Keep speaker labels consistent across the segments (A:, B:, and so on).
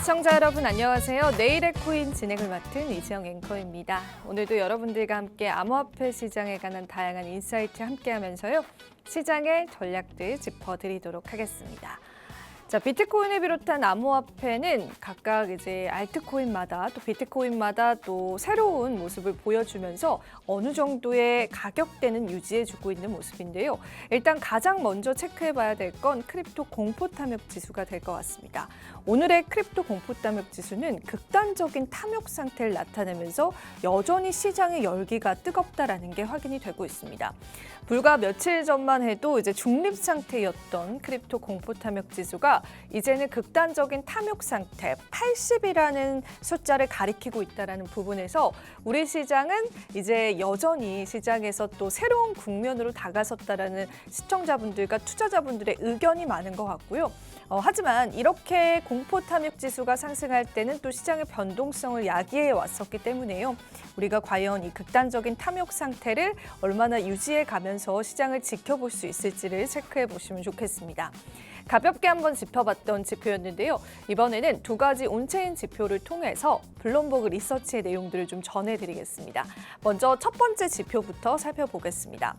A: 시청자 여러분 안녕하세요. 내일의 코인 진행을 맡은 이지영 앵커입니다. 오늘도 여러분들과 함께 암호화폐 시장에 관한 다양한 인사이트 함께하면서요. 시장의 전략들 짚어드리도록 하겠습니다. 자, 비트코인을 비롯한 암호화폐는 각각 이제 알트코인마다 또 비트코인마다 또 새로운 모습을 보여주면서 어느 정도의 가격대는 유지해주고 있는 모습인데요. 일단 가장 먼저 체크해봐야 될 건 크립토 공포 탐욕 지수가 될 것 같습니다. 오늘의 크립토 공포 탐욕 지수는 극단적인 탐욕 상태를 나타내면서 여전히 시장의 열기가 뜨겁다라는 게 확인이 되고 있습니다. 불과 며칠 전만 해도 이제 중립 상태였던 크립토 공포 탐욕 지수가 이제는 극단적인 탐욕 상태 80이라는 숫자를 가리키고 있다는 부분에서 우리 시장은 이제 여전히 시장에서 또 새로운 국면으로 다가섰다라는 시청자분들과 투자자분들의 의견이 많은 것 같고요. 하지만 이렇게 공포 탐욕 지수가 상승할 때는 또 시장의 변동성을 야기해 왔었기 때문에요. 우리가 과연 이 극단적인 탐욕 상태를 얼마나 유지해 가면서 시장을 지켜볼 수 있을지를 체크해 보시면 좋겠습니다. 가볍게 한번 짚어봤던 지표였는데요. 이번에는 두 가지 온체인 지표를 통해서 블룸버그 리서치의 내용들을 좀 전해드리겠습니다. 먼저 첫 번째 지표부터 살펴보겠습니다.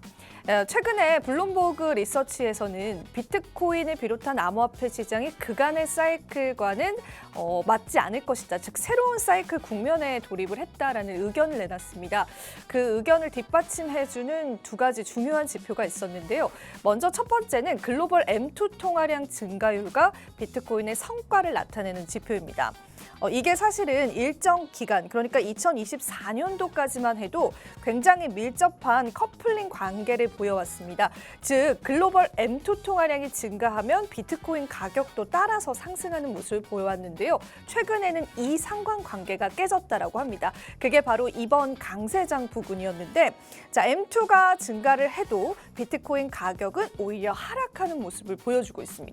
A: 최근에 블룸버그 리서치에서는 비트코인을 비롯한 암호화폐 시장이 그간의 사이클과는 맞지 않을 것이다. 즉 새로운 사이클 국면에 돌입을 했다라는 의견을 내놨습니다. 그 의견을 뒷받침해주는 두 가지 중요한 지표가 있었는데요. 먼저 첫 번째는 글로벌 M2 통화량 증가율과 비트코인의 성과를 나타내는 지표입니다. 이게 사실은 일정 기간, 그러니까 2024년도까지만 해도 굉장히 밀접한 커플링 관계를 보여왔습니다. 즉, 글로벌 M2 통화량이 증가하면 비트코인 가격도 따라서 상승하는 모습을 보여왔는데요. 최근에는 이 상관관계가 깨졌다라고 합니다. 그게 바로 이번 강세장 부근이었는데, 자, M2가 증가를 해도 비트코인 가격은 오히려 하락하는 모습을 보여주고 있습니다.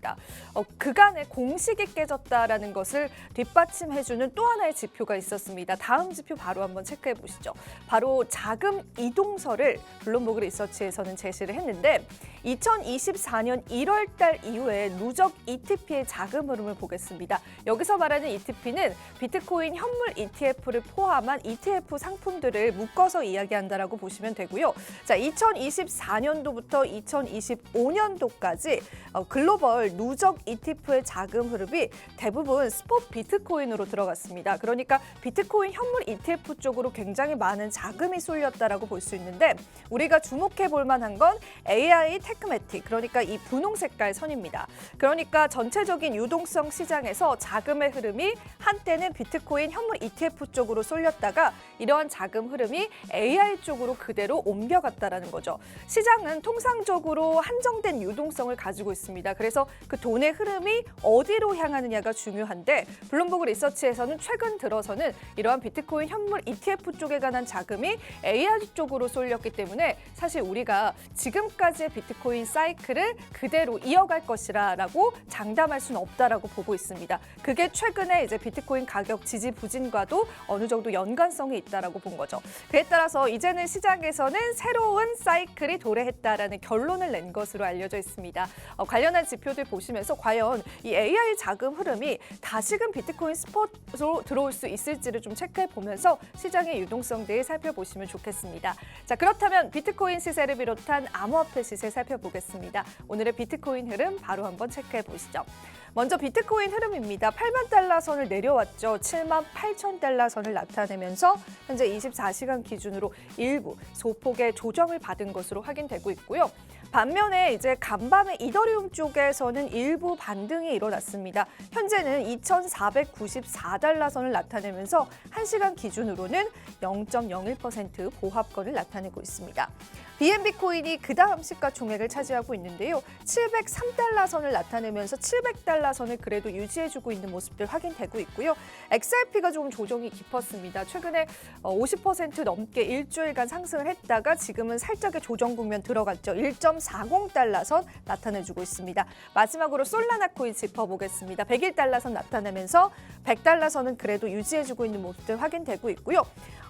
A: 그간의 공식이 깨졌다라는 것을 뒷받침해주는 또 하나의 지표가 있었습니다. 다음 지표 바로 한번 체크해 보시죠. 바로 자금 이동설을 블룸버그 리서치에서는 제시를 했는데 2024년 1월 달 이후에 누적 ETP의 자금 흐름을 보겠습니다. 여기서 말하는 ETP는 비트코인 현물 ETF를 포함한 ETF 상품들을 묶어서 이야기한다라고 보시면 되고요. 자, 2024년도부터 2025년도까지 글로벌 누적 ETF의 자금 흐름이 대부분 스포트 비트코인으로 들어갔습니다. 그러니까 비트코인 현물 ETF 쪽으로 굉장히 많은 자금이 쏠렸다라고 볼 수 있는데 우리가 주목해 볼 만한 건 AI 테크매틱, 그러니까 이 분홍 색깔 선입니다. 그러니까 전체적인 유동성 시장에서 자금의 흐름이 한때는 비트코인 현물 ETF 쪽으로 쏠렸다가 이러한 자금 흐름이 AI 쪽으로 그대로 옮겨갔다라는 거죠. 시장은 통상적으로 한정된 유동성을 가지고 있습니다. 그래서 그 돈의 흐름이 어디로 향하느냐가 중요한데 블룸버그 리서치에서는 최근 들어서는 이러한 비트코인 현물 ETF 쪽에 관한 자금이 AI 쪽으로 쏠렸기 때문에 사실 우리가 지금까지의 비트코인 사이클을 그대로 이어갈 것이라고 장담할 수는 없다라고 보고 있습니다. 그게 최근에 이제 비트코인 가격 지지부진과도 어느 정도 연관성이 있다라고 본 거죠. 그에 따라서 이제는 시장에서는 새로운 사이클이 도래했다라는 결론을 낸 것으로 알려져 있습니다. 관련한 지표들 보시면서 과연 이 AI 자금 흐름이 다시금 비트코인 스포트로 들어올 수 있을지를 좀 체크해 보면서 시장의 유동성들 살펴보시면 좋겠습니다. 자, 그렇다면 비트코인 시세를 비롯한 암호화폐 시세 살펴보겠습니다. 오늘의 비트코인 흐름 바로 한번 체크해 보시죠. 먼저 비트코인 흐름입니다. 8만 달러 선을 내려왔죠. 7만 8천 달러 선을 나타내면서 현재 24시간 기준으로 일부 소폭의 조정을 받은 것으로 확인되고 있고요. 반면에 이제 간밤에 이더리움 쪽에서는 일부 반등이 일어났습니다. 현재는 2,494달러 선을 나타내면서 1시간 기준으로는 0.01% 보합권을 나타내고 있습니다. BNB 코인이 그 다음 시가총액을 차지하고 있는데요. 703달러 선을 나타내면서 700달러 선을 그래도 유지해주고 있는 모습들 확인되고 있고요. XRP가 조금 조정이 깊었습니다. 최근에 50% 넘게 일주일간 상승을 했다가 지금은 살짝의 조정 국면 들어갔죠. 1.40달러 선 나타내주고 있습니다. 마지막으로 솔라나 코인 짚어보겠습니다. 101달러 선 나타내면서 100달러 선은 그래도 유지해주고 있는 모습들 확인되고 있고요.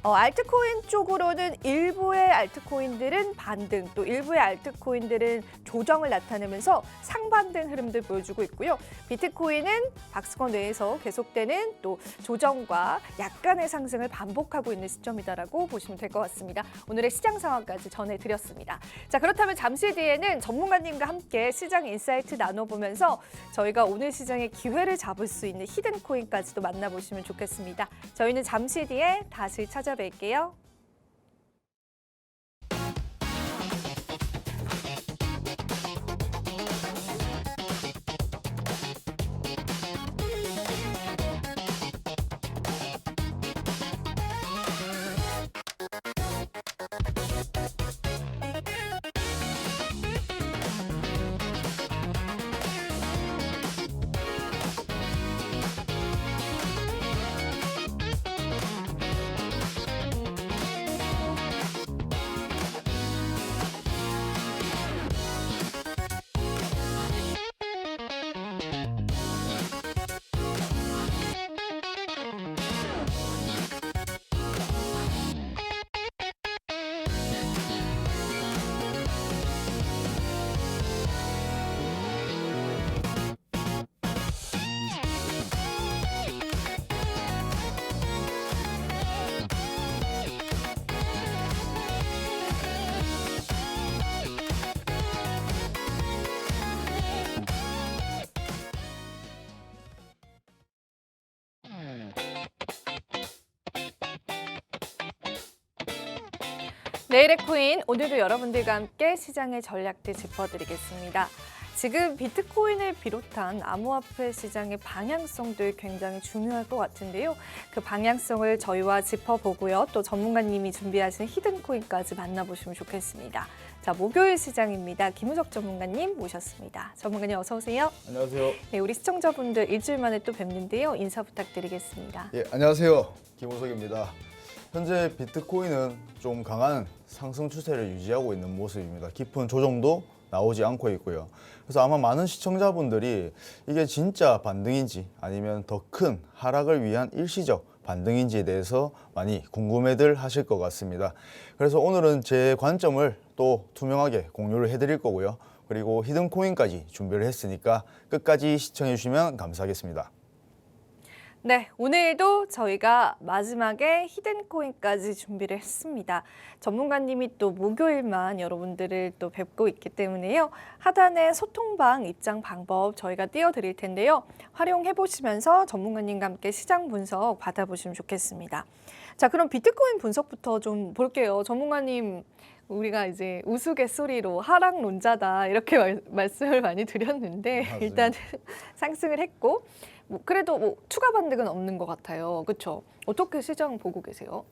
A: 알트코인 쪽으로는 일부의 알트코인들은 코인은 반등, 또 일부의 알트코인들은 조정을 나타내면서 상반등 흐름들 보여주고 있고요. 비트코인은 박스권 내에서 계속되는 또 조정과 약간의 상승을 반복하고 있는 시점이다라고 보시면 될 것 같습니다. 오늘의 시장 상황까지 전해드렸습니다. 자, 그렇다면 잠시 뒤에는 전문가님과 함께 시장 인사이트 나눠보면서 저희가 오늘 시장의 기회를 잡을 수 있는 히든 코인까지도 만나보시면 좋겠습니다. 저희는 잠시 뒤에 다시 찾아뵐게요. 내일의 코인, 오늘도 여러분들과 함께 시장의 전략들 짚어드리겠습니다. 지금 비트코인을 비롯한 암호화폐 시장의 방향성들 굉장히 중요할 것 같은데요. 그 방향성을 저희와 짚어보고요. 또 전문가님이 준비하신 히든코인까지 만나보시면 좋겠습니다. 자, 목요일 시장입니다. 김우석 전문가님 모셨습니다. 전문가님 어서 오세요.
B: 안녕하세요.
A: 네, 우리 시청자분들 일주일 만에 또 뵙는데요. 인사 부탁드리겠습니다.
B: 예, 안녕하세요. 김우석입니다. 현재 비트코인은 좀 강한 상승 추세를 유지하고 있는 모습입니다. 깊은 조정도 나오지 않고 있고요. 그래서 아마 많은 시청자분들이 이게 진짜 반등인지 아니면 더 큰 하락을 위한 일시적 반등인지에 대해서 많이 궁금해들 하실 것 같습니다. 그래서 오늘은 제 관점을 또 투명하게 공유를 해드릴 거고요. 그리고 히든코인까지 준비를 했으니까 끝까지 시청해 주시면 감사하겠습니다.
A: 네, 오늘도 저희가 마지막에 히든코인까지 준비를 했습니다. 전문가님이 또 목요일만 여러분들을 또 뵙고 있기 때문에요. 하단에 소통방 입장 방법 저희가 띄워드릴 텐데요. 활용해 보시면서 전문가님과 함께 시장 분석 받아보시면 좋겠습니다. 자, 그럼 비트코인 분석부터 좀 볼게요. 전문가님, 우리가 이제 우스갯소리로 하락론자다 이렇게 말씀을 많이 드렸는데
B: 맞아요.
A: 일단은 상승을 했고 그래도 추가 반등은 없는 것 같아요. 그렇죠? 어떻게 시장 보고 계세요?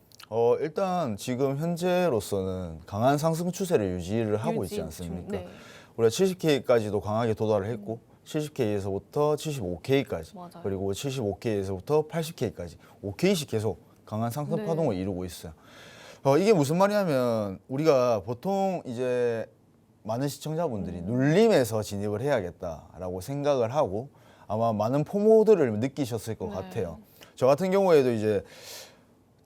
B: 일단 지금 현재로서는 강한 상승 추세를 유지를 하고 있지 않습니까?
A: 네.
B: 우리가 70K까지도 강하게 도달을 했고 70K에서부터 75K까지
A: 맞아요.
B: 그리고 75K에서부터 80K까지 5K씩 계속 강한 상승
A: 네.
B: 파동을 이루고 있어요. 이게 무슨 말이냐면 우리가 보통 이제 많은 시청자분들이 눌림에서 진입을 해야겠다라고 생각을 하고 아마 많은 포모들을 느끼셨을 것
A: 네.
B: 같아요. 저 같은 경우에도 이제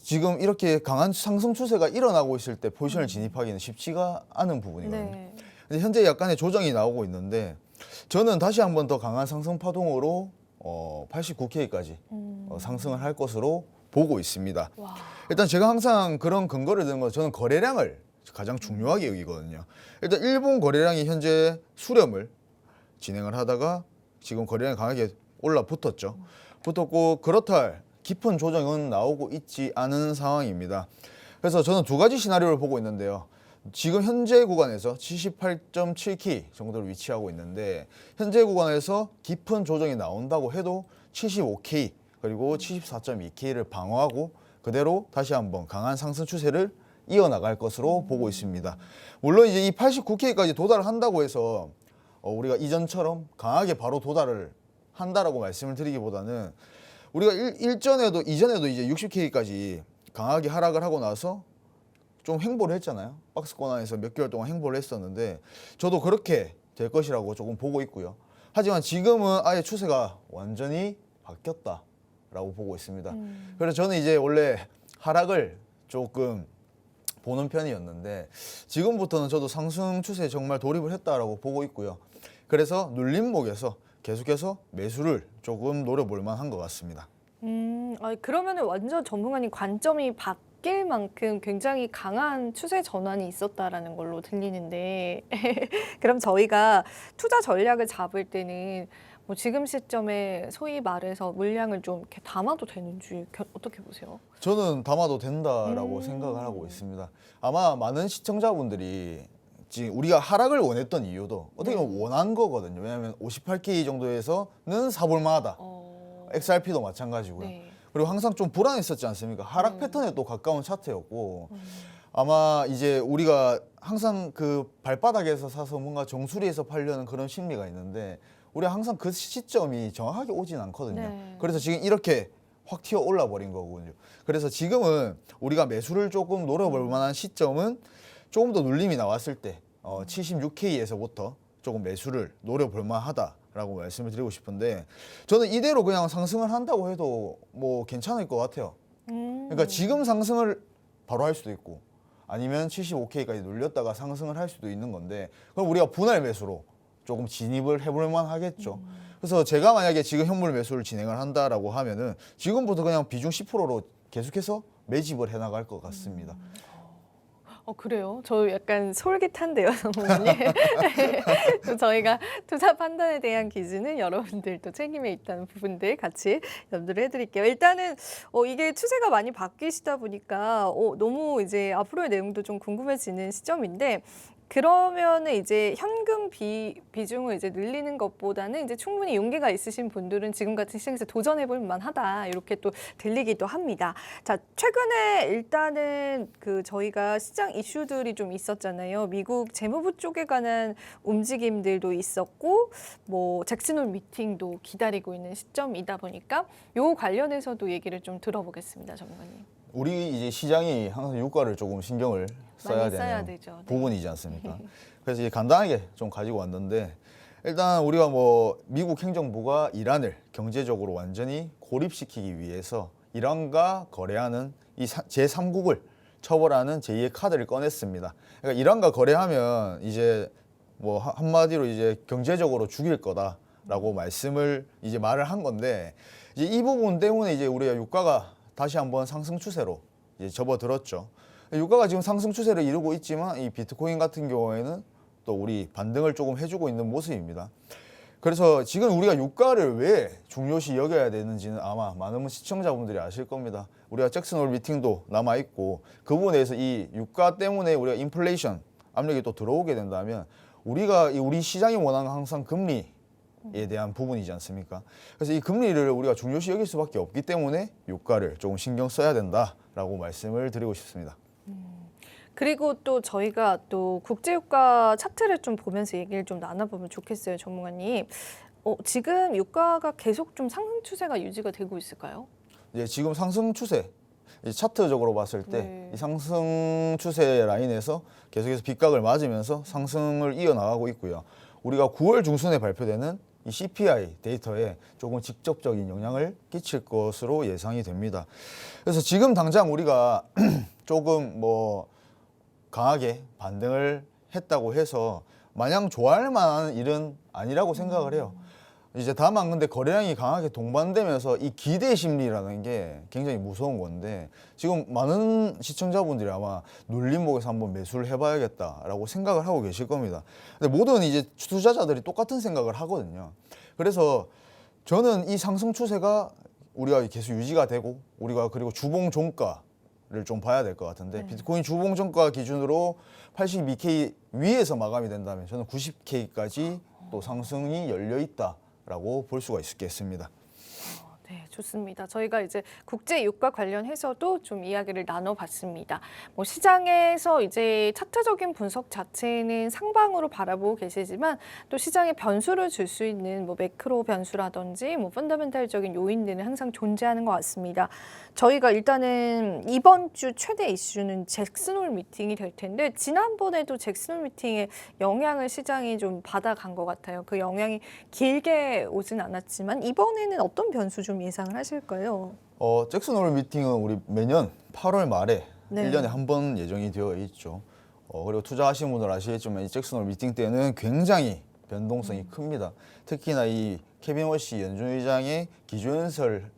B: 지금 이렇게 강한 상승 추세가 일어나고 있을 때 포지션을 진입하기는 쉽지가 않은 부분이거든요.
A: 네.
B: 근데 현재 약간의 조정이 나오고 있는데 저는 다시 한번 더 강한 상승 파동으로 89K까지 상승을 할 것으로 보고 있습니다.
A: 와.
B: 일단 제가 항상 그런 근거를 드는 건 저는 거래량을 가장 중요하게 여기거든요. 일단 일본 거래량이 현재 수렴을 진행을 하다가 지금 거래량이 강하게 올라붙었죠. 붙었고 그렇다 할 깊은 조정은 나오고 있지 않은 상황입니다. 그래서 저는 두 가지 시나리오를 보고 있는데요. 지금 현재 구간에서 78.7K 정도를 위치하고 있는데 현재 구간에서 깊은 조정이 나온다고 해도 75K 그리고 74.2K를 방어하고 그대로 다시 한번 강한 상승 추세를 이어나갈 것으로 보고 있습니다. 물론 이제 이 89K까지 도달한다고 해서 우리가 이전처럼 강하게 바로 도달을 한다라고 말씀을 드리기보다는 우리가 이전에도 이제 60K까지 강하게 하락을 하고 나서 좀 횡보를 했잖아요. 박스권 안에서 몇 개월 동안 횡보를 했었는데 저도 그렇게 될 것이라고 조금 보고 있고요. 하지만 지금은 아예 추세가 완전히 바뀌었다라고 보고 있습니다. 그래서 저는 이제 원래 하락을 조금 보는 편이었는데 지금부터는 저도 상승 추세에 정말 돌입을 했다라고 보고 있고요. 그래서 눌림목에서 계속해서 매수를 조금 노려볼 만한 것 같습니다.
A: 그러면은 완전 전문가님 관점이 바뀔 만큼 굉장히 강한 추세 전환이 있었다라는 걸로 들리는데 그럼 저희가 투자 전략을 잡을 때는 뭐 지금 시점에 소위 말해서 물량을 좀 이렇게 담아도 되는지 어떻게 보세요?
B: 저는 담아도 된다라고 생각을 하고 있습니다. 아마 많은 시청자분들이 지금 우리가 하락을 원했던 이유도 어떻게 보면 원한 거거든요. 왜냐하면 58K 정도에서는 사볼 만하다. XRP도 마찬가지고요.
A: 네.
B: 그리고 항상 좀 불안했었지 않습니까? 하락 패턴에 또 가까운 차트였고 아마 이제 우리가 항상 그 발바닥에서 사서 뭔가 정수리에서 팔려는 그런 심리가 있는데 우리가 항상 그 시점이 정확하게 오진 않거든요.
A: 네.
B: 그래서 지금 이렇게 확 튀어 올라 버린 거거든요. 그래서 지금은 우리가 매수를 조금 노려볼 만한 시점은 조금 더 눌림이 나왔을 때 76K에서부터 조금 매수를 노려볼 만하다라고 말씀을 드리고 싶은데 저는 이대로 그냥 상승을 한다고 해도 뭐 괜찮을 것 같아요. 그러니까 지금 상승을 바로 할 수도 있고 아니면 75K까지 눌렸다가 상승을 할 수도 있는 건데 그럼 우리가 분할 매수로 조금 진입을 해볼 만하겠죠. 그래서 제가 만약에 지금 현물 매수를 진행을 한다라고 하면은 지금부터 그냥 비중 10%로 계속해서 매집을 해나갈 것 같습니다.
A: 그래요? 저 약간 솔깃한데요, 전문가님. 또 저희가 투자 판단에 대한 기준은 여러분들도 책임에 있다는 부분들 같이 염두를 해드릴게요. 일단은 이게 추세가 많이 바뀌시다 보니까 너무 이제 앞으로의 내용도 좀 궁금해지는 시점인데 그러면은 이제 현금 비중을 이제 늘리는 것보다는 이제 충분히 용기가 있으신 분들은 지금 같은 시장에서 도전해볼 만하다 이렇게 또 들리기도 합니다. 자, 최근에 일단은 그 저희가 시장 이슈들이 좀 있었잖아요. 미국 재무부 쪽에 관한 움직임들도 있었고, 뭐 잭슨홀 미팅도 기다리고 있는 시점이다 보니까 요 관련해서도 얘기를 좀 들어보겠습니다, 전문가님.
B: 우리 이제 시장이 항상 유가를 조금 신경을 써야
A: 많이
B: 되는
A: 써야 되죠. 네.
B: 부분이지 않습니까? 그래서 이제 간단하게 좀 가지고 왔는데 일단 우리가 뭐 미국 행정부가 이란을 경제적으로 완전히 고립시키기 위해서 이란과 거래하는 이 제3국을 처벌하는 제2의 카드를 꺼냈습니다. 그러니까 이란과 거래하면 이제 뭐 한마디로 이제 경제적으로 죽일 거다라고 말씀을 이제 말을 한 건데 이제 이 부분 때문에 이제 우리가 유가가 다시 한번 상승 추세로 이제 접어들었죠. 유가가 지금 상승 추세를 이루고 있지만 이 비트코인 같은 경우에는 또 우리 반등을 조금 해주고 있는 모습입니다. 그래서 지금 우리가 유가를 왜 중요시 여겨야 되는지는 아마 많은 시청자분들이 아실 겁니다. 우리가 잭슨홀 미팅도 남아 있고 그 부분에 대해서 이 유가 때문에 우리가 인플레이션 압력이 또 들어오게 된다면 우리 시장이 원하는 항상 금리에 대한 부분이지 않습니까? 그래서 이 금리를 우리가 중요시 여길 수밖에 없기 때문에 유가를 조금 신경 써야 된다라고 말씀을 드리고 싶습니다.
A: 그리고 또 저희가 또 국제유가 차트를 좀 보면서 얘기를 좀 나눠보면 좋겠어요, 전문가님. 지금 유가가 계속 좀 상승 추세가 유지가 되고 있을까요?
B: 이제 지금 상승 추세, 차트적으로 봤을 때
A: 네.
B: 이 상승 추세 라인에서 계속해서 빗각을 맞으면서 상승을 이어나가고 있고요. 우리가 9월 중순에 발표되는 이 CPI 데이터에 조금 직접적인 영향을 끼칠 것으로 예상이 됩니다. 그래서 지금 당장 우리가 조금 뭐 강하게 반등을 했다고 해서 마냥 좋아할 만한 일은 아니라고 생각을 해요. 이제 다만 근데 거래량이 강하게 동반되면서 이 기대 심리라는 게 굉장히 무서운 건데 지금 많은 시청자분들이 아마 눌림목에서 한번 매수를 해봐야겠다라고 생각을 하고 계실 겁니다. 근데 모든 이제 투자자들이 똑같은 생각을 하거든요. 그래서 저는 이 상승 추세가 우리가 계속 유지가 되고 우리가 그리고 주봉 종가를 좀 봐야 될 것 같은데 비트코인 주봉 종가 기준으로 82K 위에서 마감이 된다면 저는 90K까지 또 상승이 열려 있다라고 볼 수가 있겠습니다.
A: 네, 좋습니다. 저희가 이제 국제 유가 관련해서도 좀 이야기를 나눠봤습니다. 뭐 시장에서 이제 차트적인 분석 자체는 상방으로 바라보고 계시지만 또 시장에 변수를 줄 수 있는 뭐 매크로 변수라든지 뭐 펀더멘탈적인 요인들은 항상 존재하는 것 같습니다. 저희가 일단은 이번 주 최대 이슈는 잭슨홀 미팅이 될 텐데 지난번에도 잭슨홀 미팅에 영향을 시장이 좀 받아간 것 같아요. 그 영향이 길게 오진 않았지만 이번에는 어떤 변수 좀 예상을 하실까요?
B: 잭슨홀 미팅은 우리 매년 8월 말에
A: 네.
B: 1년에 한 번 예정이 되어 있죠. 그리고 투자하시는 분들 아시겠지만 이 잭슨홀 미팅 때는 굉장히 변동성이 큽니다. 특히나 이 케빈 워시 연준 의장의 기조연설을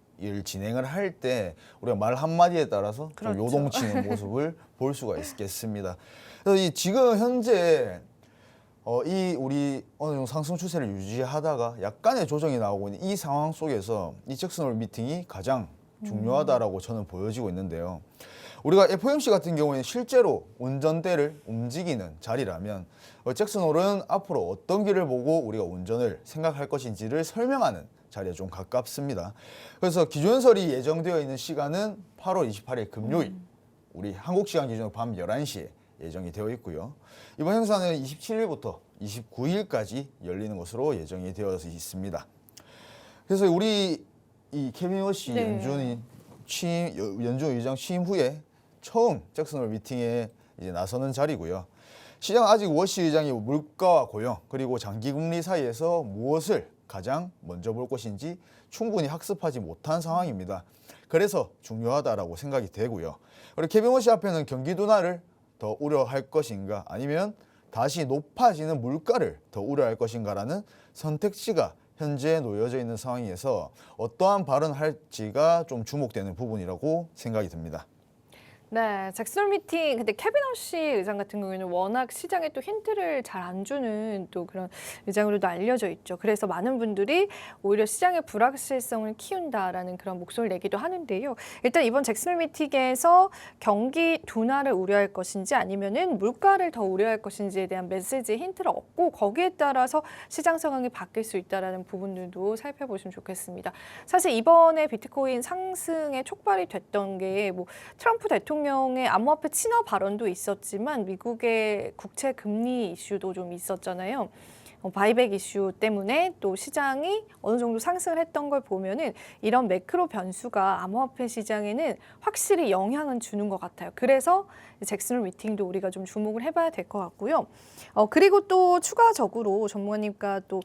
B: 진행을 할 때 우리가 말 한마디에 따라서
A: 그렇죠.
B: 좀 요동치는 모습을 볼 수가 있겠습니다. 그래서 이 지금 현재 이 우리 어느 정도 상승 추세를 유지하다가 약간의 조정이 나오고 있는 이 상황 속에서 이 잭슨홀 미팅이 가장 중요하다라고 저는 보여지고 있는데요. 우리가 FOMC 같은 경우에는 실제로 운전대를 움직이는 자리라면 잭슨홀은 앞으로 어떤 길을 보고 우리가 운전을 생각할 것인지를 설명하는 자리에 좀 가깝습니다. 그래서 기조연설이 예정되어 있는 시간은 8월 28일 금요일 우리 한국 시간 기준으로 밤 11시에 예정이 되어 있고요. 이번 행사는 27일부터 29일까지 열리는 것으로 예정이 되어 있습니다. 그래서 우리 이 케빈 워시
A: 네.
B: 연준 의장 취임 후에 처음 잭슨홀 미팅에 이제 나서는 자리고요. 시장 아직 워시 의장이 물가와 고용 그리고 장기 금리 사이에서 무엇을 가장 먼저 볼 것인지 충분히 학습하지 못한 상황입니다. 그래서 중요하다라고 생각이 되고요. 그리고 케빈 워시 앞에는 경기 둔화를 더 우려할 것인가 아니면 다시 높아지는 물가를 더 우려할 것인가라는 선택지가 현재 놓여져 있는 상황에서 어떠한 발언을 할지가 좀 주목되는 부분이라고 생각이 듭니다.
A: 네, 잭슨홀 미팅. 근데 케빈 워시 의장 같은 경우에는 워낙 시장에 또 힌트를 잘 안 주는 또 그런 의장으로도 알려져 있죠. 그래서 많은 분들이 오히려 시장의 불확실성을 키운다라는 그런 목소리를 내기도 하는데요. 일단 이번 잭슨홀 미팅에서 경기 둔화를 우려할 것인지 아니면은 물가를 더 우려할 것인지에 대한 메시지 힌트를 얻고 거기에 따라서 시장 상황이 바뀔 수 있다라는 부분들도 살펴보시면 좋겠습니다. 사실 이번에 비트코인 상승에 촉발이 됐던 게 뭐 트럼프 대통령의 암호화폐 친화 발언도 있었지만 미국의 국채 금리 이슈도 좀 있었잖아요. 바이백 이슈 때문에 또 시장이 어느 정도 상승을 했던 걸 보면은 이런 매크로 변수가 암호화폐 시장에는 확실히 영향은 주는 것 같아요. 그래서 잭슨홀 미팅도 우리가 좀 주목을 해봐야 될 것 같고요. 그리고 또 추가적으로 전문가님과 또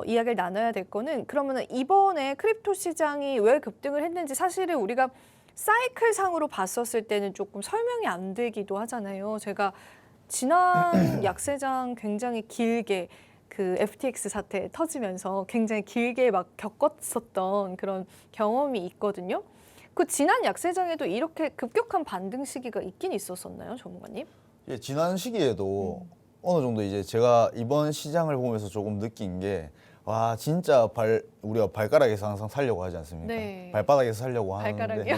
A: 이야기를 나눠야 될 거는 그러면은 이번에 크립토 시장이 왜 급등을 했는지 사실은 우리가 사이클 상으로 봤었을 때는 조금 설명이 안 되기도 하잖아요. 제가 지난 약세장 굉장히 길게 그 FTX 사태 터지면서 굉장히 길게 막 겪었었던 그런 경험이 있거든요. 그 지난 약세장에도 이렇게 급격한 반등 시기가 있긴 있었었나요, 전문가님?
B: 예, 지난 시기에도 어느 정도 이제 제가 이번 시장을 보면서 조금 느낀 게 와 진짜 우리가 발가락에서 항상 살려고 하지 않습니까?
A: 네.
B: 발바닥에서 살려고 하는데
A: 발가락이요?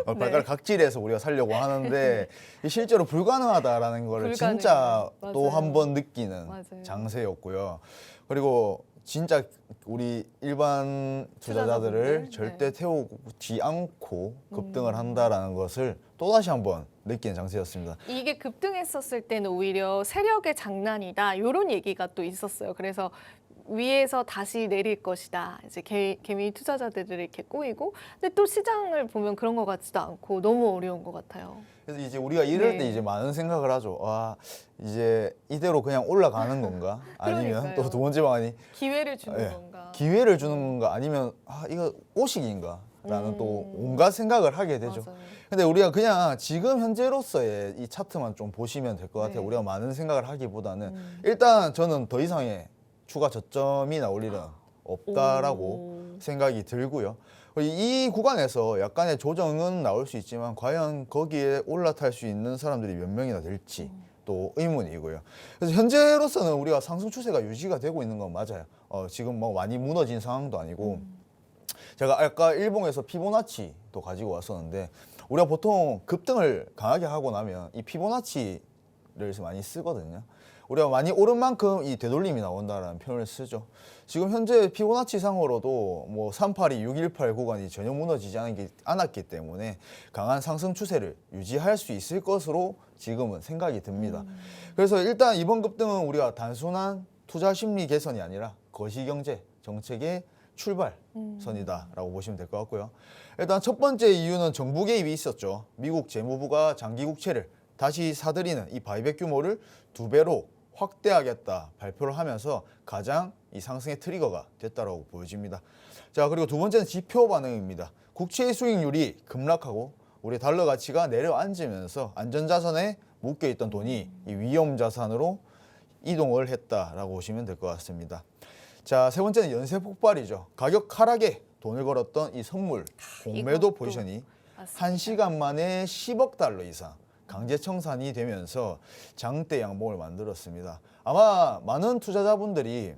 B: 발가락 각질에서 우리가 살려고 하는데 실제로 불가능하다라는 거를
A: 불가능해요.
B: 진짜 또
A: 맞아요.
B: 한 번 느끼는
A: 맞아요.
B: 장세였고요. 그리고 진짜 우리 일반 투자자들을
A: 투자자분들,
B: 절대 태우지 않고 급등을 한다라는 것을 또다시 한번 느끼는 장세였습니다.
A: 이게 급등했었을 때는 오히려 세력의 장난이다 이런 얘기가 또 있었어요. 그래서 위에서 다시 내릴 것이다. 이제 개미 투자자들을 이렇게 꼬이고, 근데 또 시장을 보면 그런 것 같지도 않고 너무 어려운 것 같아요.
B: 그래서 이제 우리가 이럴
A: 네.
B: 때 이제 많은 생각을 하죠. 와 이제 이대로 그냥 올라가는 건가? 아니면
A: 그러니까요.
B: 또 두 번째 방안이
A: 기회를 주는
B: 예,
A: 건가?
B: 기회를 주는 건가? 아니면 이거 오식인가? 라는 또 온갖 생각을 하게 되죠.
A: 맞아요.
B: 근데 우리가 그냥 지금 현재로서의 이 차트만 좀 보시면 될 것 같아요.
A: 네.
B: 우리가 많은 생각을 하기보다는 일단 저는 더 이상의 추가 저점이 나올 일은 없다라고
A: 오.
B: 생각이 들고요. 그리고 이 구간에서 약간의 조정은 나올 수 있지만 과연 거기에 올라탈 수 있는 사람들이 몇 명이나 될지 또 의문이고요. 그래서 현재로서는 우리가 상승 추세가 유지가 되고 있는 건 맞아요. 지금 뭐 많이 무너진 상황도 아니고 제가 아까 일봉에서 피보나치도 가지고 왔었는데 우리가 보통 급등을 강하게 하고 나면 이 피보나치를 많이 쓰거든요. 우리가 많이 오른 만큼 이 되돌림이 나온다라는 표현을 쓰죠. 지금 현재 피보나치 상으로도 뭐 382, 618 구간이 전혀 무너지지 않았기 때문에 강한 상승 추세를 유지할 수 있을 것으로 지금은 생각이 듭니다. 그래서 일단 이번 급등은 우리가 단순한 투자 심리 개선이 아니라 거시경제 정책의 출발선이다라고 보시면 될 것 같고요. 일단 첫 번째 이유는 정부 개입이 있었죠. 미국 재무부가 장기 국채를 다시 사들이는 이 바이백 규모를 2배로 확대하겠다 발표를 하면서 가장 이 상승의 트리거가 됐다라고 보여집니다. 자, 그리고 두 번째는 지표 반응입니다. 국채 수익률이 급락하고 우리 달러 가치가 내려앉으면서 안전자산에 묶여있던 돈이 이 위험자산으로 이동을 했다라고 보시면 될 것 같습니다. 자, 세 번째는 연쇄 폭발이죠. 가격 하락에 돈을 걸었던 이 선물 공매도
A: 이것도
B: 포지션이
A: 맞습니다.
B: 1시간 만에 10억 달러 이상 강제 청산이 되면서 장대 양봉을 만들었습니다. 아마 많은 투자자분들이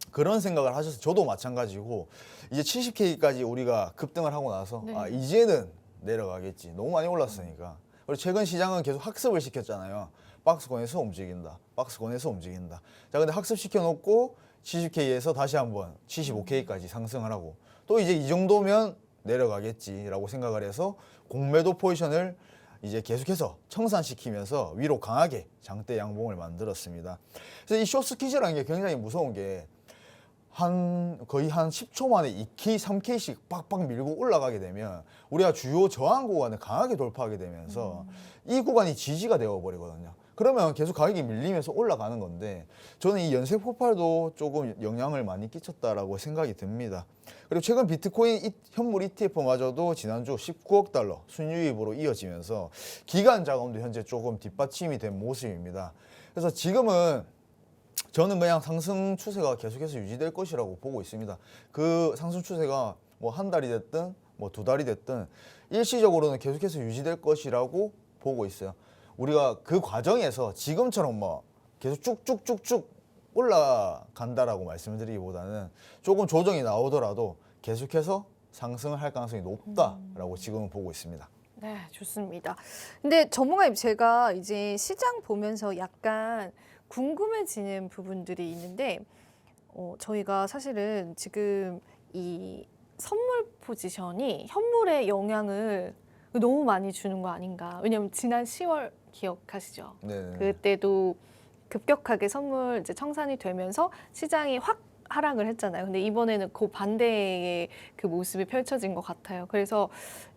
B: 그런 생각을 하셔서 저도 마찬가지고 이제 70K까지 우리가 급등을 하고 나서
A: 네.
B: 아, 이제는 내려가겠지. 너무 많이 올랐으니까. 그리고 최근 시장은 계속 학습을 시켰잖아요. 박스권에서 움직인다. 박스권에서 움직인다. 자, 근데 학습시켜 놓고 70K에서 다시 한번 75K까지 상승을 하고 또 이제 이 정도면 내려가겠지라고 생각을 해서 공매도 포지션을 이제 계속해서 청산시키면서 위로 강하게 장대 양봉을 만들었습니다. 그래서 이 숏스퀴즈라는 게 굉장히 무서운 게 거의 한 10초 만에 2K, 3K씩 빡빡 밀고 올라가게 되면 우리가 주요 저항 구간을 강하게 돌파하게 되면서 이 구간이 지지가 되어버리거든요. 그러면 계속 가격이 밀리면서 올라가는 건데 저는 이 연쇄 폭발도 조금 영향을 많이 끼쳤다라고 생각이 듭니다. 그리고 최근 비트코인 현물 ETF마저도 지난주 19억 달러 순유입으로 이어지면서 기간 자금도 현재 조금 뒷받침이 된 모습입니다. 그래서 지금은 저는 그냥 상승 추세가 계속해서 유지될 것이라고 보고 있습니다. 그 상승 추세가 뭐 한 달이 됐든 뭐 두 달이 됐든 일시적으로는 계속해서 유지될 것이라고 보고 있어요. 우리가 그 과정에서 지금처럼 뭐 계속 쭉쭉쭉쭉 올라간다라고 말씀을 드리기보다는 조금 조정이 나오더라도 계속해서 상승을 할 가능성이 높다라고 지금은 보고 있습니다.
A: 네, 좋습니다. 근데 전문가님, 제가 이제 시장 보면서 약간 궁금해지는 부분들이 있는데 저희가 사실은 지금 이 선물 포지션이 현물에 영향을 너무 많이 주는 거 아닌가. 왜냐면 지난 10월 기억하시죠?
B: 네.
A: 그때도 급격하게 선물 이제 청산이 되면서 시장이 확 하락을 했잖아요. 근데 이번에는 그 반대의 그 모습이 펼쳐진 것 같아요. 그래서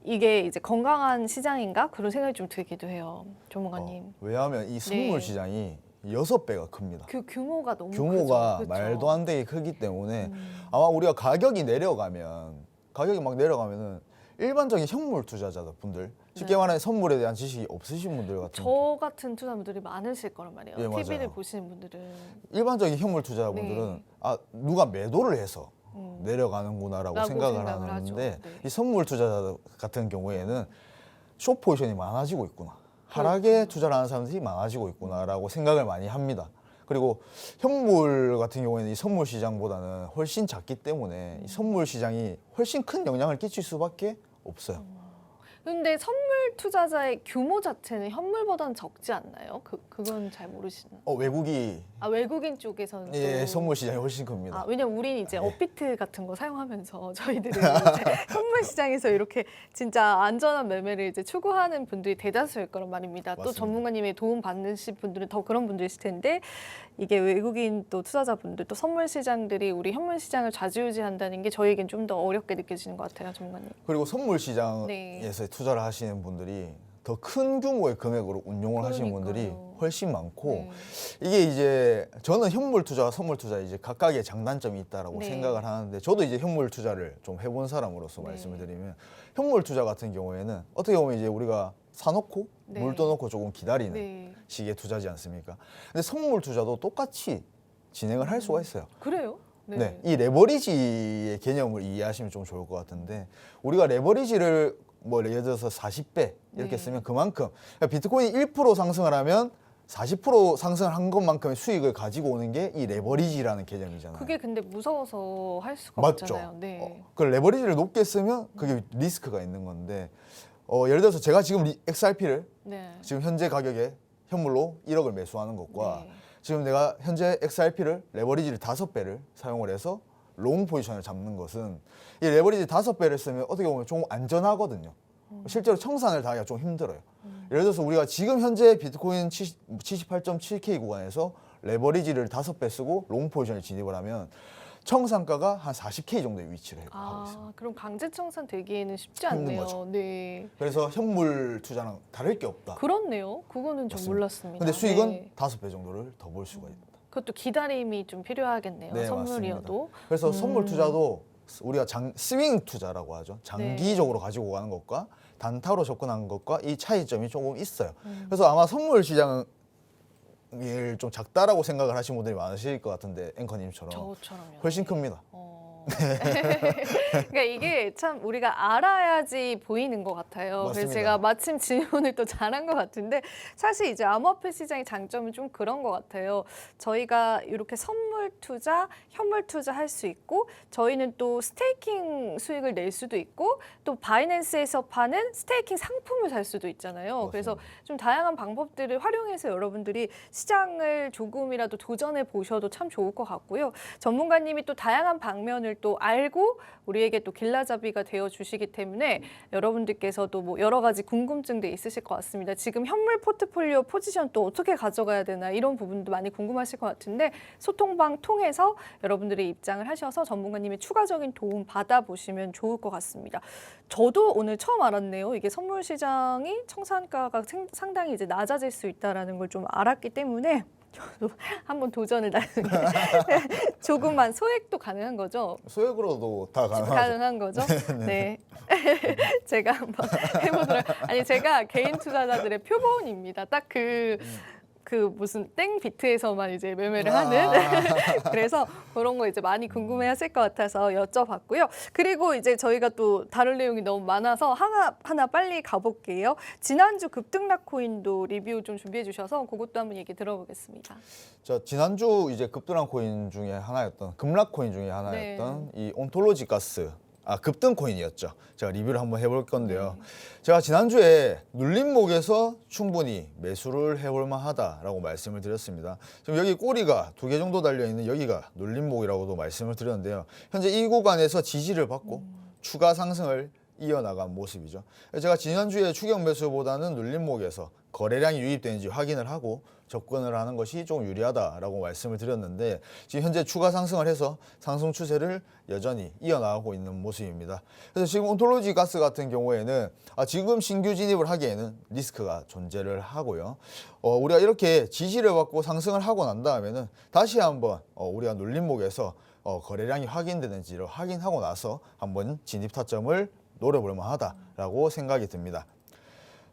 A: 이게 이제 건강한 시장인가? 그런 생각이 좀 들기도 해요. 전문가님.
B: 왜냐하면 이 선물
A: 네.
B: 시장이 6배가 큽니다.
A: 그 규모가 너무
B: 규모가
A: 크죠. 그쵸?
B: 말도 안 되게 크기 때문에 아마 우리가 가격이 막 내려가면은 일반적인 현물 투자자분들 쉽게
A: 네.
B: 말하면 선물에 대한 지식이 없으신 분들 같은
A: 저 같은 투자분들이 많으실 거란 말이에요.
B: 예, 맞아요.
A: TV를 보시는 분들은.
B: 일반적인 현물 투자자분들은
A: 네.
B: 아 누가 매도를 해서
A: 음.
B: 내려가는구나라고
A: 라고
B: 생각을
A: 생각을
B: 하는데
A: 하죠. 네.
B: 이 선물 투자자 같은 경우에는 숏 포지션이 많아지고 있구나. 하락에 투자를 하는 사람들이 많아지고 있구나라고 생각을 많이 합니다. 그리고 현물 같은 경우에는 이 선물 시장보다는 훨씬 작기 때문에 이 선물 시장이 훨씬 큰 영향을 끼칠 수밖에 없어요.
A: 근데 선물 투자자의 규모 자체는 현물보다는 적지 않나요? 그건 잘 모르시나?
B: 외국이
A: 외국인 쪽에서는
B: 예,
A: 또
B: 선물 시장이 훨씬 큽니다.
A: 왜냐면 우린 이제 업비트 같은 거 사용하면서 저희들은 이제 선물 시장에서 이렇게 진짜 안전한 매매를 이제 추구하는 분들이 대다수일 거란 말입니다. 또
B: 맞습니다.
A: 전문가님의 도움 받으실 분들은 더 그런 분들이실 텐데 이게 외국인 또 투자자분들 또 선물 시장들이 우리 현물 시장을 좌지우지한다는 게 저희에겐 좀 더 어렵게 느껴지는 것 같아요, 전문가님.
B: 그리고 선물 시장에서
A: 네.
B: 투자를 하시는 분들이 더 큰 규모의 금액으로 운용을 하시는 분들이
A: 그러니까요.
B: 훨씬 많고
A: 네.
B: 이게 이제 저는 현물 투자와 선물 투자 이제 각각의 장단점이 있다라고
A: 네.
B: 생각을 하는데 저도 이제 현물 투자를 좀 해본 사람으로서
A: 네.
B: 말씀을 드리면 현물 투자 같은 경우에는 어떻게 보면 이제 우리가 사놓고
A: 네.
B: 물 떠놓고 조금 기다리는
A: 네.
B: 식의 투자지 않습니까? 근데 선물 투자도 똑같이 진행을 할 수가 있어요.
A: 그래요?
B: 네, 이 레버리지의 개념을 이해하시면 좀 좋을 것 같은데 우리가 레버리지를 뭐 예를 들어서 40배 이렇게
A: 네.
B: 쓰면 그만큼 그러니까 비트코인이 1% 상승을 하면 40% 상승을 한 것만큼의 수익을 가지고 오는 게 이 레버리지라는 개념이잖아요.
A: 그게 근데 무서워서 할 수가
B: 맞죠.
A: 없잖아요. 네.
B: 그 레버리지를 높게 쓰면 그게 리스크가 있는 건데 예를 들어서 제가 지금 XRP를
A: 네.
B: 지금 현재 가격에 현물로 1억을 매수하는 것과
A: 네.
B: 지금 내가 현재 XRP를 레버리지를 5배를 사용을 해서 롱 포지션을 잡는 것은 이 레버리지 5배를 쓰면 어떻게 보면 좀 안전하거든요. 실제로 청산을 다 하기가 좀 힘들어요. 예를 들어서 우리가 지금 현재 비트코인 78.7K 구간에서 레버리지를 5배 쓰고 롱 포지션을 진입을 하면 청산가가 한 40K 정도의 위치를 하고 있습니다.
A: 그럼 강제 청산 되기에는 쉽지
B: 힘든
A: 않네요.
B: 거죠.
A: 네.
B: 그래서 현물 투자랑 다를 게 없다.
A: 그렇네요. 그거는 좀
B: 맞습니다.
A: 몰랐습니다.
B: 근데 수익은
A: 네.
B: 5배 정도를 더 볼 수가 있다.
A: 그것도 기다림이 좀 필요하겠네요.
B: 네,
A: 선물이어도.
B: 그래서 선물 투자도 우리가 스윙 투자라고 하죠.
A: 네.
B: 장기적으로 가지고 가는 것과 단타로 접근한 것과 이 차이점이 조금 있어요. 그래서 아마 선물 시장은 좀 작다라고 생각을 하시는 분들이 많으실 것 같은데 앵커님처럼
A: 저처럼요.
B: 훨씬 큽니다.
A: 그러니까 이게 참 우리가 알아야지 보이는 것 같아요. 그래서
B: 맞습니다.
A: 제가 마침 질문을 또 잘한 것 같은데 사실 이제 암호화폐 시장의 장점은 좀 그런 것 같아요. 저희가 이렇게 선물 투자, 현물 투자 할 수 있고 저희는 또 스테이킹 수익을 낼 수도 있고 또 바이낸스에서 파는 스테이킹 상품을 살 수도 있잖아요. 그래서 좀 다양한 방법들을 활용해서 여러분들이 시장을 조금이라도 도전해 보셔도 참 좋을 것 같고요. 전문가님이 또 다양한 방면을 또 알고 우리에게 또 길라잡이가 되어 주시기 때문에 여러분들께서도 뭐 여러 가지 궁금증도 있으실 것 같습니다. 지금 현물 포트폴리오 포지션 또 어떻게 가져가야 되나 이런 부분도 많이 궁금하실 것 같은데 소통방 통해서 여러분들의 입장을 하셔서 전문가님의 추가적인 도움 받아보시면 좋을 것 같습니다. 저도 오늘 처음 알았네요. 이게 선물 시장이 청산가가 상당히 이제 낮아질 수 있다라는 걸 좀 알았기 때문에 저도 한번 도전을 조금만 소액도 가능한 거죠?
B: 소액으로도 다 가능하죠.
A: 가능한 거죠? 네. 제가 한번 해보도록. 아니 제가 개인 투자자들의 표본입니다. 딱 그 무슨 땡 비트에서만 이제 매매를 하는 그래서 그런 거 이제 많이 궁금해하실 것 같아서 여쭤봤고요. 그리고 이제 저희가 또 다룰 내용이 너무 많아서 하나 빨리 가볼게요. 지난주 급등락 코인도 리뷰 좀 준비해 주셔서 그것도 한번 얘기 들어보겠습니다.
B: 자, 지난주 이제 급등한 코인 중에 하나였던 급락 코인 중에 하나였던 이 온톨로지 가스. 급등 코인이었죠. 제가 리뷰를 한번 해볼 건데요. 제가 지난주에 눌림목에서 충분히 매수를 해볼 만하다라고 말씀을 드렸습니다. 지금 여기 꼬리가 2개 정도 달려있는 여기가 눌림목이라고도 말씀을 드렸는데요. 현재 이 구간에서 지지를 받고 추가 상승을 이어나간 모습이죠. 제가 지난주에 추격 매수보다는 눌림목에서 거래량이 유입되는지 확인을 하고 접근을 하는 것이 좀 유리하다라고 말씀을 드렸는데 지금 현재 추가 상승을 해서 상승 추세를 여전히 이어나가고 있는 모습입니다. 그래서 지금 온톨로지 가스 같은 경우에는 지금 신규 진입을 하기에는 리스크가 존재를 하고요. 우리가 이렇게 지지를 받고 상승을 하고 난 다음에는 다시 한번 우리가 눌림목에서 거래량이 확인되는지를 확인하고 나서 한번 진입 타점을 노려볼 만하다라고 생각이 듭니다.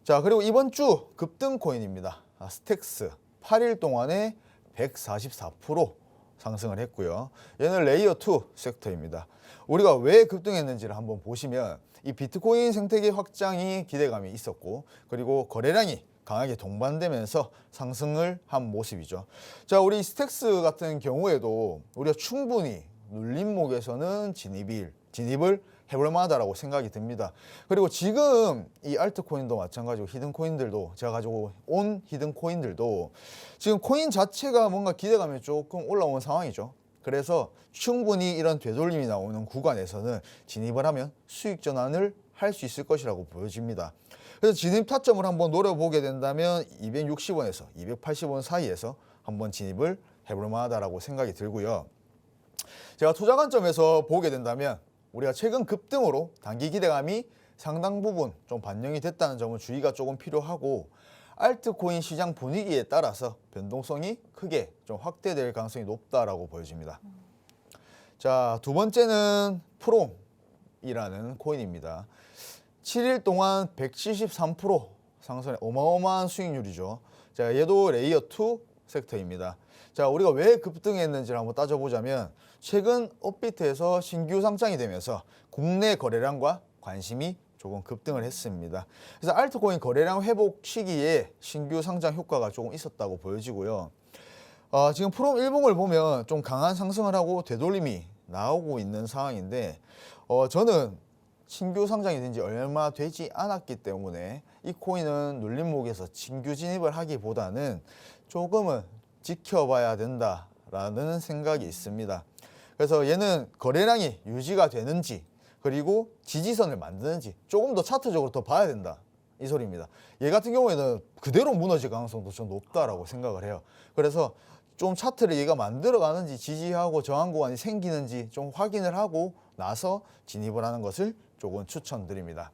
B: 자, 그리고 이번 주 급등 코인입니다. 스택스 8일 동안에 144% 상승을 했고요. 얘는 레이어 2 섹터입니다. 우리가 왜 급등했는지를 한번 보시면 이 비트코인 생태계 확장이 기대감이 있었고 그리고 거래량이 강하게 동반되면서 상승을 한 모습이죠. 자, 우리 스택스 같은 경우에도 우리가 충분히 눌림목에서는 진입을 해볼 만하다라고 생각이 듭니다. 그리고 지금 이 알트코인도 마찬가지고 히든코인들도 제가 가지고 온 히든코인들도 지금 코인 자체가 뭔가 기대감이 조금 올라온 상황이죠. 그래서 충분히 이런 되돌림이 나오는 구간에서는 진입을 하면 수익 전환을 할 수 있을 것이라고 보여집니다. 그래서 진입 타점을 한번 노려보게 된다면 260원에서 280원 사이에서 한번 진입을 해볼 만하다라고 생각이 들고요. 제가 투자 관점에서 보게 된다면 우리가 최근 급등으로 단기 기대감이 상당 부분 좀 반영이 됐다는 점은 주의가 조금 필요하고 알트코인 시장 분위기에 따라서 변동성이 크게 좀 확대될 가능성이 높다라고 보여집니다. 자, 두 번째는 프롬이라는 코인입니다. 7일 동안 173% 상승해 어마어마한 수익률이죠. 자, 얘도 레이어 2 섹터입니다. 자, 우리가 왜 급등했는지를 한번 따져보자면 최근 업비트에서 신규 상장이 되면서 국내 거래량과 관심이 조금 급등을 했습니다. 그래서 알트코인 거래량 회복 시기에 신규 상장 효과가 조금 있었다고 보여지고요. 지금 프롬 일봉을 보면 좀 강한 상승을 하고 되돌림이 나오고 있는 상황인데 저는 신규 상장이 된 지 얼마 되지 않았기 때문에 이 코인은 눌림목에서 신규 진입을 하기보다는 조금은 지켜봐야 된다라는 생각이 있습니다. 그래서 얘는 거래량이 유지가 되는지 그리고 지지선을 만드는지 조금 더 차트적으로 더 봐야 된다 이 소리입니다. 얘 같은 경우에는 그대로 무너질 가능성도 좀 높다라고 생각을 해요. 그래서 좀 차트를 얘가 만들어가는지 지지하고 저항 구간이 생기는지 좀 확인을 하고 나서 진입을 하는 것을 조금 추천드립니다.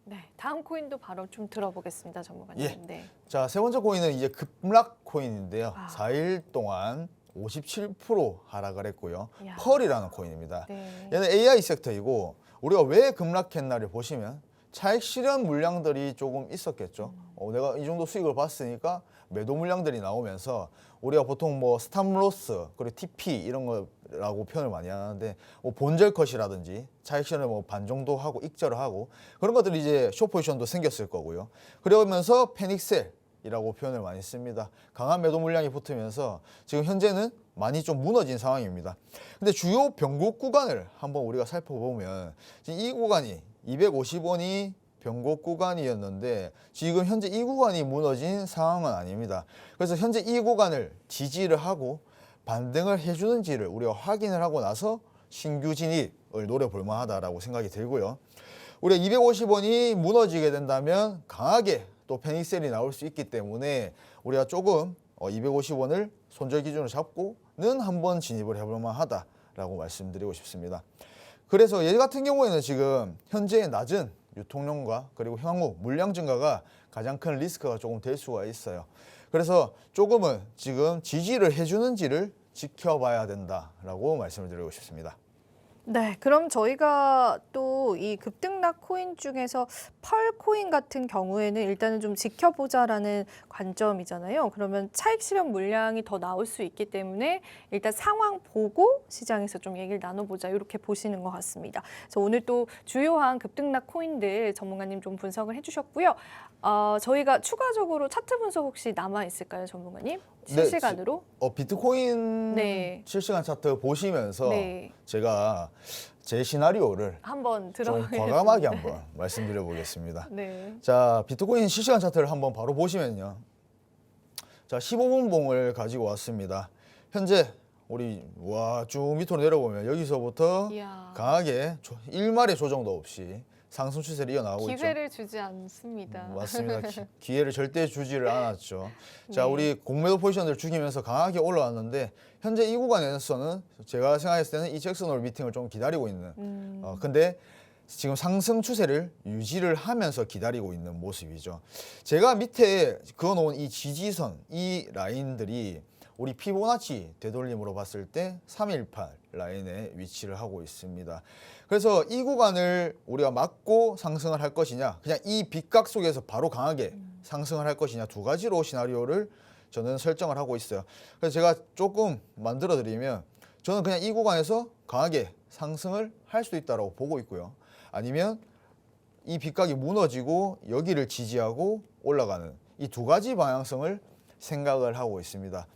A: 네, 다음 코인도 바로 좀 들어보겠습니다, 전문가님.
B: 예.
A: 네.
B: 자, 세 번째 코인은 이제 급락 코인인데요.
A: 아.
B: 4일 동안 57% 하락을 했고요.
A: 이야.
B: 펄이라는 코인입니다.
A: 네.
B: 얘는 AI 섹터이고 우리가 왜 급락했나를 보시면 차익 실현 물량들이 조금 있었겠죠. 내가 이 정도 수익을 봤으니까 매도 물량들이 나오면서 우리가 보통 뭐 스탑로스 그리고 TP 이런 거라고 표현을 많이 하는데 뭐 본절 컷이라든지 차익 실현을 뭐 반 정도 하고 익절을 하고 그런 것들이 이제 숏 포지션도 생겼을 거고요. 그러면서 패닉셀이라고 표현을 많이 씁니다. 강한 매도 물량이 붙으면서 지금 현재는 많이 좀 무너진 상황입니다. 근데 주요 변곡 구간을 한번 우리가 살펴보면 지금 이 구간이 250원이 변곡 구간이었는데 지금 현재 이 구간이 무너진 상황은 아닙니다. 그래서 현재 이 구간을 지지를 하고 반등을 해주는지를 우리가 확인을 하고 나서 신규 진입을 노려볼 만하다라고 생각이 들고요. 우리가 250원이 무너지게 된다면 강하게 또 패닉셀이 나올 수 있기 때문에 우리가 조금 250원을 손절 기준으로 잡고는 한번 진입을 해볼 만하다라고 말씀드리고 싶습니다. 그래서 얘 같은 경우에는 지금 현재 낮은 유통량과 그리고 향후 물량 증가가 가장 큰 리스크가 조금 될 수가 있어요. 그래서 조금은 지금 지지를 해주는지를 지켜봐야 된다라고 말씀을 드리고 싶습니다.
A: 네, 그럼 저희가 또 이 급등락 코인 중에서 펄 코인 같은 경우에는 일단은 좀 지켜보자라는 관점이잖아요. 그러면 차익 실현 물량이 더 나올 수 있기 때문에 일단 상황 보고 시장에서 좀 얘기를 나눠보자 이렇게 보시는 것 같습니다. 그래서 오늘 또 주요한 급등락 코인들 전문가님 좀 분석을 해주셨고요. 저희가 추가적으로 차트 분석 혹시 남아 있을까요, 전문가님? 실시간으로?
B: 비트코인
A: 네.
B: 실시간 차트 보시면서
A: 네.
B: 제가 제 시나리오를
A: 한번
B: 좀
A: 들어보겠습니다.
B: 과감하게 한번 말씀드려 보겠습니다.
A: 네.
B: 자, 비트코인 실시간 차트를 한번 바로 보시면요. 자, 15분 봉을 가지고 왔습니다. 현재 우리 쭉 밑으로 내려보면 여기서부터
A: 이야.
B: 강하게 일말의 조정도 없이 상승 추세를 이어나가고 있죠.
A: 기회를 주지 않습니다.
B: 맞습니다. 기회를 절대 주지를 않았죠. 자,
A: 네.
B: 우리 공매도 포지션을 죽이면서 강하게 올라왔는데 현재 이 구간에서는 제가 생각했을 때는 이 잭슨홀 미팅을 좀 기다리고 있는 근데 지금 상승 추세를 유지를 하면서 기다리고 있는 모습이죠. 제가 밑에 그어놓은 이 지지선, 이 라인들이 우리 피보나치 되돌림으로 봤을 때 318 라인에 위치를 하고 있습니다. 그래서 이 구간을 우리가 막고 상승을 할 것이냐, 그냥 이 빗각 속에서 바로 강하게 상승을 할 것이냐, 두 가지로 시나리오를 저는 설정을 하고 있어요. 그래서 제가 조금 만들어 드리면 저는 그냥 이 구간에서 강하게 상승을 할 수 있다고 보고 있고요. 아니면 이 빗각이 무너지고 여기를 지지하고 올라가는 이 두 가지 방향성을 생각을 하고 있습니다.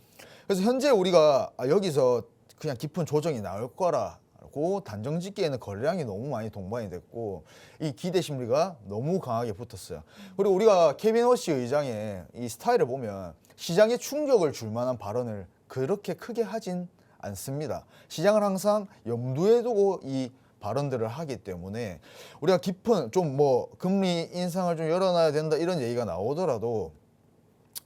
B: 그래서 현재 우리가 여기서 그냥 깊은 조정이 나올 거라고 단정 짓기에는 거래량이 너무 많이 동반이 됐고 이 기대 심리가 너무 강하게 붙었어요. 그리고 우리가 케빈 허시 의장의 이 스타일을 보면 시장에 충격을 줄 만한 발언을 그렇게 크게 하진 않습니다. 시장을 항상 염두에 두고 이 발언들을 하기 때문에 우리가 깊은 좀 뭐 금리 인상을 좀 열어놔야 된다 이런 얘기가 나오더라도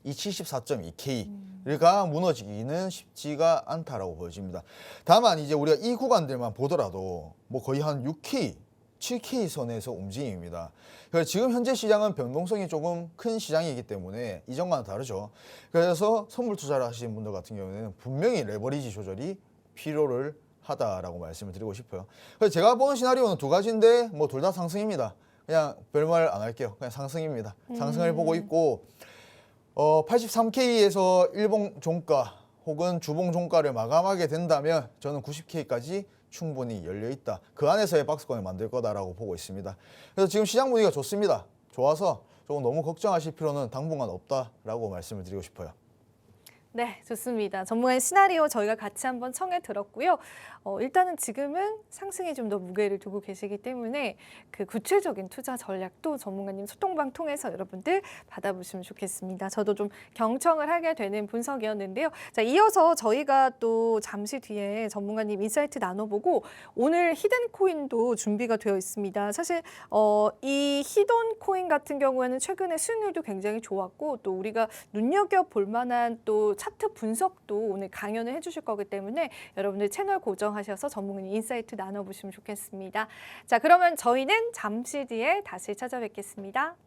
B: 이 74.2K가 무너지기는 쉽지가 않다라고 보여집니다. 다만 이제 우리가 이 구간들만 보더라도 뭐 거의 한 6K, 7K 선에서 움직입니다. 그래서 지금 현재 시장은 변동성이 조금 큰 시장이기 때문에 이전과는 다르죠. 그래서 선물 투자를 하시는 분들 같은 경우에는 분명히 레버리지 조절이 필요를 하다라고 말씀을 드리고 싶어요. 그래서 제가 보는 시나리오는 두 가지인데 뭐 둘 다 상승입니다. 그냥 별말 안 할게요. 그냥 상승입니다. 상승을 보고 있고 83K에서 일봉 종가 혹은 주봉 종가를 마감하게 된다면 저는 90K까지 충분히 열려 있다. 그 안에서의 박스권을 만들 거다라고 보고 있습니다. 그래서 지금 시장 분위기가 좋습니다. 좋아서 조금 너무 걱정하실 필요는 당분간 없다라고 말씀을 드리고 싶어요.
A: 네, 좋습니다. 전문가의 시나리오 저희가 같이 한번 청해 들었고요. 일단은 지금은 상승에 좀 더 무게를 두고 계시기 때문에 그 구체적인 투자 전략도 전문가님 소통방 통해서 여러분들 받아보시면 좋겠습니다. 저도 좀 경청을 하게 되는 분석이었는데요. 자, 이어서 저희가 또 잠시 뒤에 전문가님 인사이트 나눠보고 오늘 히든 코인도 준비가 되어 있습니다. 사실 이 히든 코인 같은 경우에는 최근에 수익률도 굉장히 좋았고 또 우리가 눈여겨볼 만한 또 차트 분석도 오늘 강연을 해주실 거기 때문에 여러분들 채널 고정하셔서 전문가님 인사이트 나눠보시면 좋겠습니다. 자, 그러면 저희는 잠시 뒤에 다시 찾아뵙겠습니다.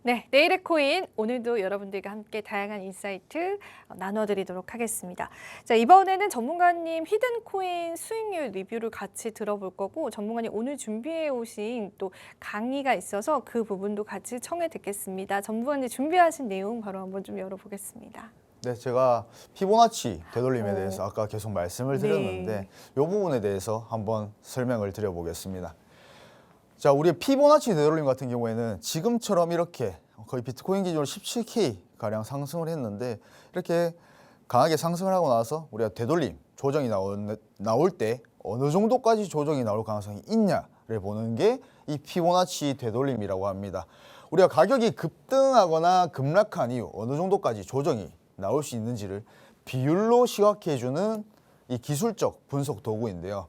A: 네, 내일의 코인 오늘도 여러분들과 함께 다양한 인사이트 나눠드리도록 하겠습니다. 자, 이번에는 전문가님 히든 코인 수익률 리뷰를 같이 들어볼 거고 전문가님 오늘 준비해 오신 또 강의가 있어서 그 부분도 같이 청해 듣겠습니다. 전문가님 준비하신 내용 바로 한번 좀 열어보겠습니다.
B: 네, 제가 피보나치 되돌림에
A: 오.
B: 대해서 아까 계속 말씀을 드렸는데
A: 네.
B: 이 부분에 대해서 한번 설명을 드려보겠습니다. 자, 우리 피보나치 되돌림 같은 경우에는 지금처럼 이렇게 거의 비트코인 기준으로 17K 가량 상승을 했는데 이렇게 강하게 상승을 하고 나서 우리가 되돌림 조정이 나올 때 어느 정도까지 조정이 나올 가능성이 있냐를 보는 게 이 피보나치 되돌림이라고 합니다. 우리가 가격이 급등하거나 급락한 이후 어느 정도까지 조정이 나올 수 있는지를 비율로 시각해주는 이 기술적 분석 도구인데요.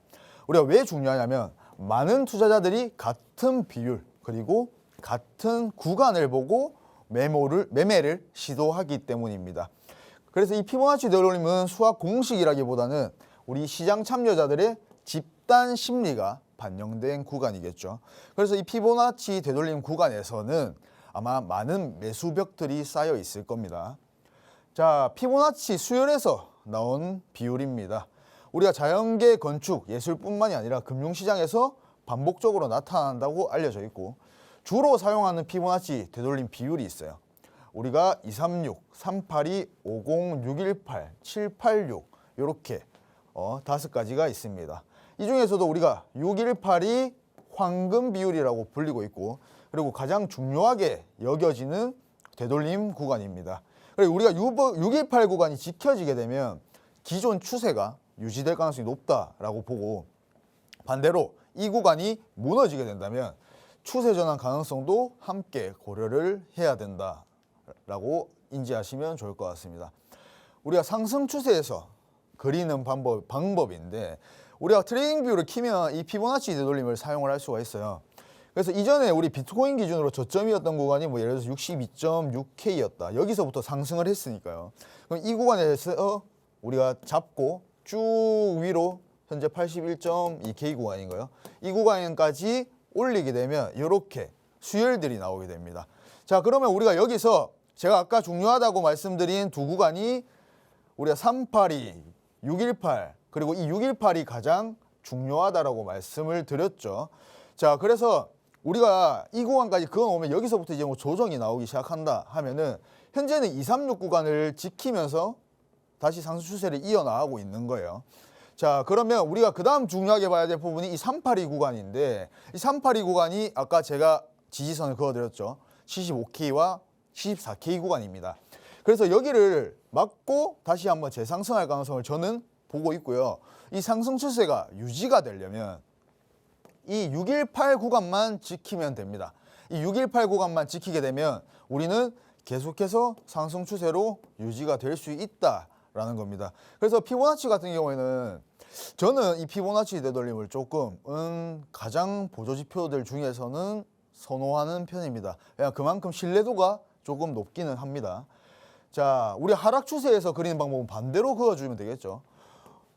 B: 우리가 왜 중요하냐면 많은 투자자들이 같은 비율 그리고 같은 구간을 보고 매매를 시도하기 때문입니다. 그래서 이 피보나치 되돌림은 수학 공식이라기보다는 우리 시장 참여자들의 집단 심리가 반영된 구간이겠죠. 그래서 이 피보나치 되돌림 구간에서는 아마 많은 매수벽들이 쌓여 있을 겁니다. 자, 피보나치 수열에서 나온 비율입니다. 우리가 자연계, 건축, 예술뿐만이 아니라 금융시장에서 반복적으로 나타난다고 알려져 있고 주로 사용하는 피보나치 되돌림 비율이 있어요. 우리가 236, 382, 50, 618, 786 이렇게 5가지가 있습니다. 이 중에서도 우리가 618이 황금 비율이라고 불리고 있고 그리고 가장 중요하게 여겨지는 되돌림 구간입니다. 그리고 우리가 618 구간이 지켜지게 되면 기존 추세가 유지될 가능성이 높다라고 보고 반대로 이 구간이 무너지게 된다면 추세 전환 가능성도 함께 고려를 해야 된다라고 인지하시면 좋을 것 같습니다. 우리가 상승 추세에서 그리는 방법인데 우리가 트레이딩 뷰를 키면 이 피보나치 되돌림을 사용을 할 수가 있어요. 그래서 이전에 우리 비트코인 기준으로 저점이었던 구간이 뭐 예를 들어서 62.6K였다. 여기서부터 상승을 했으니까요. 그럼 이 구간에서 우리가 잡고 쭉 위로 현재 81.2K 구간인가요? 이 구간까지 올리게 되면 이렇게 수열들이 나오게 됩니다. 자, 그러면 우리가 여기서 제가 아까 중요하다고 말씀드린 두 구간이 우리가 382, 618 그리고 이 618이 가장 중요하다라고 말씀을 드렸죠. 자, 그래서 우리가 이 구간까지 그어놓으면 여기서부터 이제 뭐 조정이 나오기 시작한다 하면은 현재는 236 구간을 지키면서 다시 상승 추세를 이어나가고 있는 거예요. 자, 그러면 우리가 그 다음 중요하게 봐야 될 부분이 이 382 구간인데 이 382 구간이 아까 제가 지지선을 그어드렸죠. 75K와 74K 구간입니다. 그래서 여기를 막고 다시 한번 재상승할 가능성을 저는 보고 있고요. 이 상승 추세가 유지가 되려면 이 618 구간만 지키면 됩니다. 이 618 구간만 지키게 되면 우리는 계속해서 상승 추세로 유지가 될 수 있다라는 겁니다. 그래서 피보나치 같은 경우에는 저는 이 피보나치 되돌림을 조금 가장 보조지표들 중에서는 선호하는 편입니다. 왜냐하면 그만큼 신뢰도가 조금 높기는 합니다. 자, 우리 하락 추세에서 그리는 방법은 반대로 그어주면 되겠죠.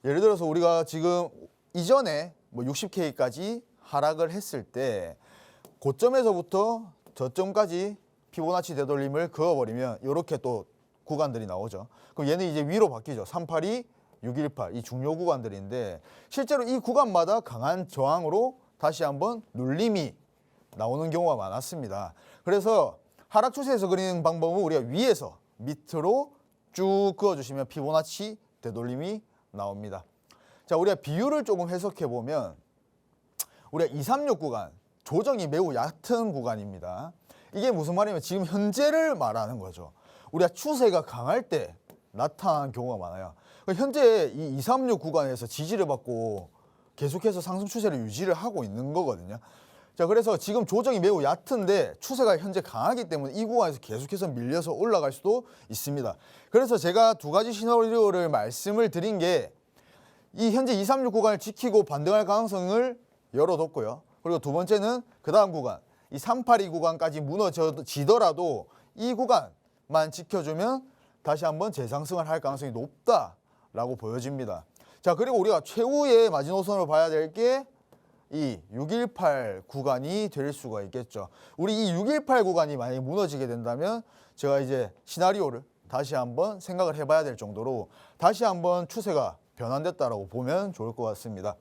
B: 예를 들어서 우리가 지금 이전에 뭐 60K까지 하락을 했을 때 고점에서부터 저점까지 피보나치 되돌림을 그어버리면 이렇게 또 구간들이 나오죠. 그럼 얘는 이제 위로 바뀌죠. 382, 618 이 중요 구간들인데 실제로 이 구간마다 강한 저항으로 다시 한번 눌림이 나오는 경우가 많았습니다. 그래서 하락 추세에서 그리는 방법은 우리가 위에서 밑으로 쭉 그어주시면 피보나치 되돌림이 나옵니다. 자, 우리가 비율을 조금 해석해 보면 우리가 236 구간 조정이 매우 얕은 구간입니다. 이게 무슨 말이냐면 지금 현재를 말하는 거죠. 우리가 추세가 강할 때 나타나는 경우가 많아요. 현재 이 236 구간에서 지지를 받고 계속해서 상승 추세를 유지를 하고 있는 거거든요. 자, 그래서 지금 조정이 매우 얕은데 추세가 현재 강하기 때문에 이 구간에서 계속해서 밀려서 올라갈 수도 있습니다. 그래서 제가 두 가지 시나리오를 말씀을 드린 게 이 현재 236 구간을 지키고 반등할 가능성을 열어뒀고요. 그리고 두 번째는 그 다음 구간, 이 382 구간까지 무너지더라도 이 구간만 지켜주면 다시 한번 재상승을 할 가능성이 높다라고 보여집니다. 자, 그리고 우리가 최후의 마지노선으로 봐야 될 게 이 618 구간이 될 수가 있겠죠. 우리 이 618 구간이 만약에 무너지게 된다면 제가 이제 시나리오를 다시 한번 생각을 해봐야 될 정도로 다시 한번 추세가 변환됐다라고 보면 좋을 것 같습니다.